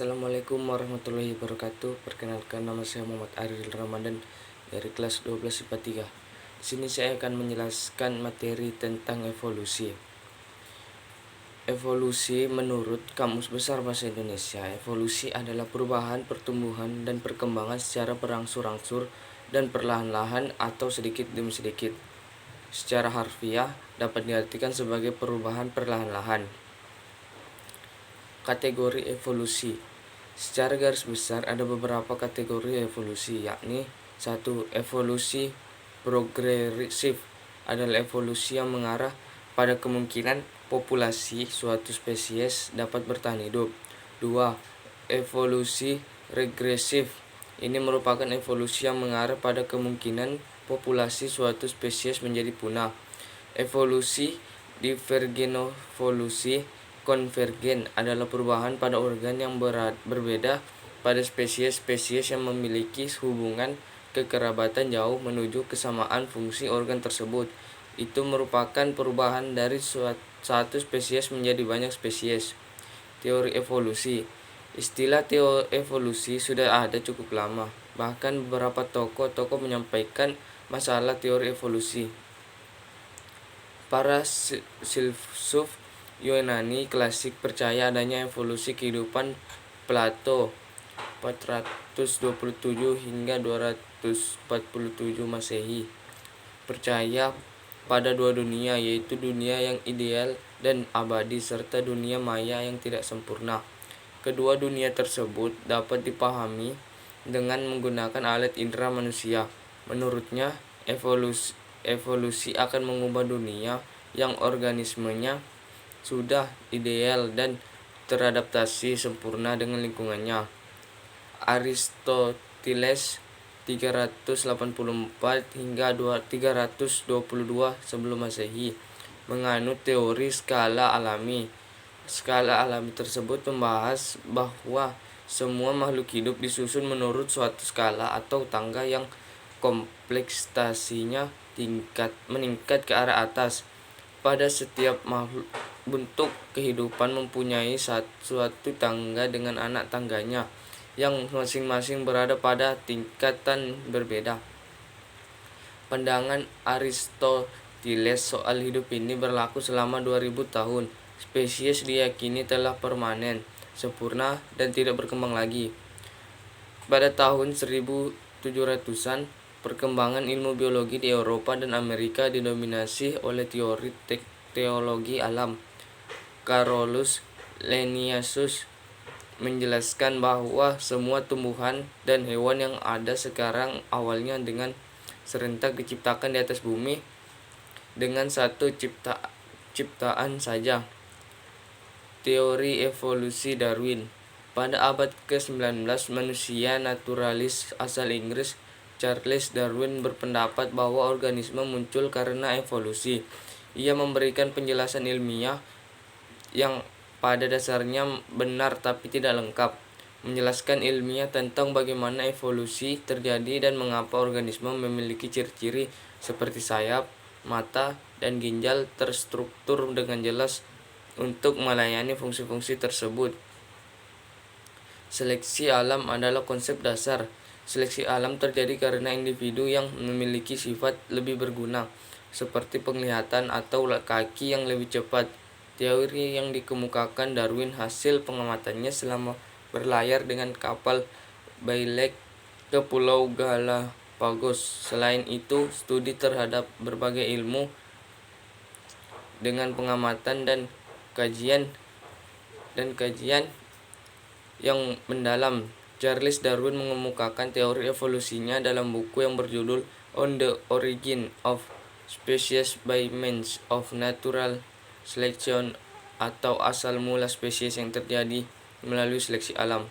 Assalamualaikum warahmatullahi wabarakatuh. Perkenalkan, nama saya Muhammad Aril Ramadan dari kelas 12 IPA 3. Di sini saya akan menjelaskan materi tentang evolusi. Evolusi menurut Kamus Besar Bahasa Indonesia, evolusi adalah perubahan, pertumbuhan, dan perkembangan secara berangsur-angsur dan perlahan-lahan atau sedikit demi sedikit. Secara harfiah dapat diartikan sebagai perubahan perlahan-lahan. Kategori evolusi. Secara garis besar ada beberapa kategori evolusi, yakni 1. Evolusi progresif adalah evolusi yang mengarah pada kemungkinan populasi suatu spesies dapat bertahan hidup. 2. Evolusi regresif. Ini merupakan evolusi yang mengarah pada kemungkinan populasi suatu spesies menjadi punah. Evolusi divergenevolusi konvergen adalah perubahan pada organ yang berbeda pada spesies-spesies yang memiliki hubungan kekerabatan jauh menuju kesamaan fungsi organ tersebut. Itu merupakan perubahan dari satu spesies menjadi banyak spesies. Teori evolusi. Istilah teori evolusi sudah ada cukup lama. Bahkan beberapa tokoh menyampaikan masalah teori evolusi. Para filsuf Yunani klasik percaya adanya evolusi kehidupan. Plato 427 hingga 247 Masehi percaya pada dua dunia, yaitu dunia yang ideal dan abadi serta dunia maya yang tidak sempurna. Kedua dunia tersebut dapat dipahami dengan menggunakan alat indera manusia. Menurutnya, evolusi akan mengubah dunia yang organismenya sudah ideal dan teradaptasi sempurna dengan lingkungannya. Aristoteles 384 hingga 322 sebelum Masehi menganut teori skala alami. Skala alami tersebut membahas bahwa semua makhluk hidup disusun menurut suatu skala atau tangga yang kompleksitasnya meningkat ke arah atas. Pada setiap makhluk bentuk kehidupan mempunyai suatu tangga dengan anak tangganya yang masing-masing berada pada tingkatan berbeda. Pandangan Aristoteles soal hidup ini berlaku selama 2000 tahun. Spesies diyakini telah permanen, sempurna, dan tidak berkembang lagi. Pada tahun 1700-an, perkembangan ilmu biologi di Eropa dan Amerika didominasi oleh teori teologi alam. Carolus Linnaeus menjelaskan bahwa semua tumbuhan dan hewan yang ada sekarang awalnya dengan serentak diciptakan di atas bumi dengan satu ciptaan saja. Teori evolusi Darwin. Pada abad ke-19, manusia naturalis asal Inggris Charles Darwin berpendapat bahwa organisme muncul karena evolusi. Ia memberikan penjelasan ilmiah yang pada dasarnya benar tapi tidak lengkap, menjelaskan ilmiah tentang bagaimana evolusi terjadi dan mengapa organisme memiliki ciri-ciri seperti sayap, mata, dan ginjal terstruktur dengan jelas untuk melayani fungsi-fungsi tersebut. Seleksi alam adalah konsep dasar. Seleksi alam terjadi karena individu yang memiliki sifat lebih berguna, seperti penglihatan atau kaki yang lebih cepat. Teori yang dikemukakan Darwin hasil pengamatannya selama berlayar dengan kapal Bailey ke Pulau Galapagos. Selain itu, studi terhadap berbagai ilmu dengan pengamatan dan kajian yang mendalam. Charles Darwin mengemukakan teori evolusinya dalam buku yang berjudul On the Origin of Species by Means of Natural Selection, atau asal mula spesies yang terjadi melalui seleksi alam.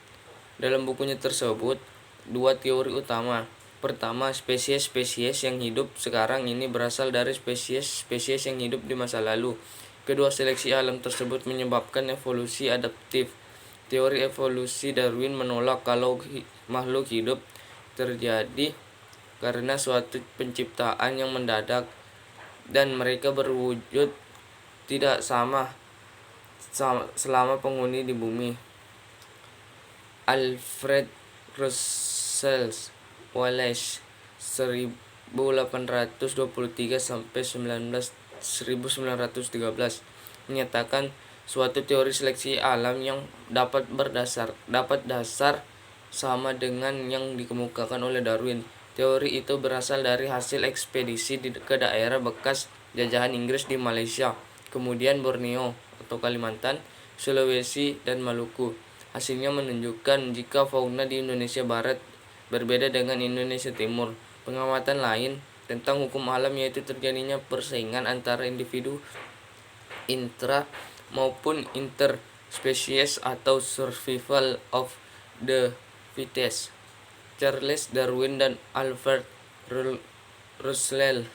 Dalam bukunya tersebut, dua teori utama. Pertama, spesies-spesies yang hidup sekarang ini berasal dari spesies-spesies yang hidup di masa lalu. Kedua, seleksi alam tersebut menyebabkan evolusi adaptif. Teori evolusi Darwin menolak kalau makhluk hidup terjadi karena suatu penciptaan yang mendadak dan mereka berwujud tidak sama selama penghuni di bumi. Alfred Russel Wallace 1823 sampai 1913 menyatakan suatu teori seleksi alam yang dapat dasar sama dengan yang dikemukakan oleh Darwin. Teori itu berasal dari hasil ekspedisi ke daerah bekas jajahan Inggris di Malaysia, kemudian Borneo atau Kalimantan, Sulawesi, dan Maluku. Hasilnya menunjukkan jika fauna di Indonesia Barat berbeda dengan Indonesia Timur. Pengamatan lain tentang hukum alam yaitu terjadinya persaingan antara individu intra maupun interspesies atau survival of the fittest. Charles Darwin dan Alfred Russel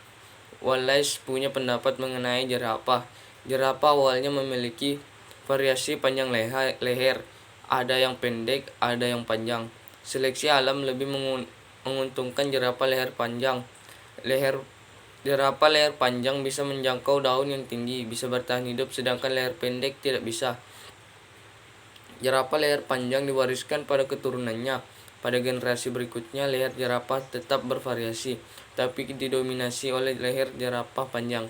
Wallace punya pendapat mengenai jerapah. Jerapah awalnya memiliki variasi panjang leher, ada yang pendek, ada yang panjang. Seleksi alam lebih menguntungkan jerapah leher panjang. Jerapah leher panjang bisa menjangkau daun yang tinggi, bisa bertahan hidup, sedangkan leher pendek tidak bisa. Jerapah leher panjang diwariskan pada keturunannya. Pada generasi berikutnya, leher jerapah tetap bervariasi, tapi didominasi oleh leher jerapah panjang.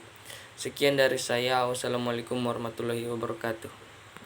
Sekian dari saya. Wassalamualaikum warahmatullahi wabarakatuh.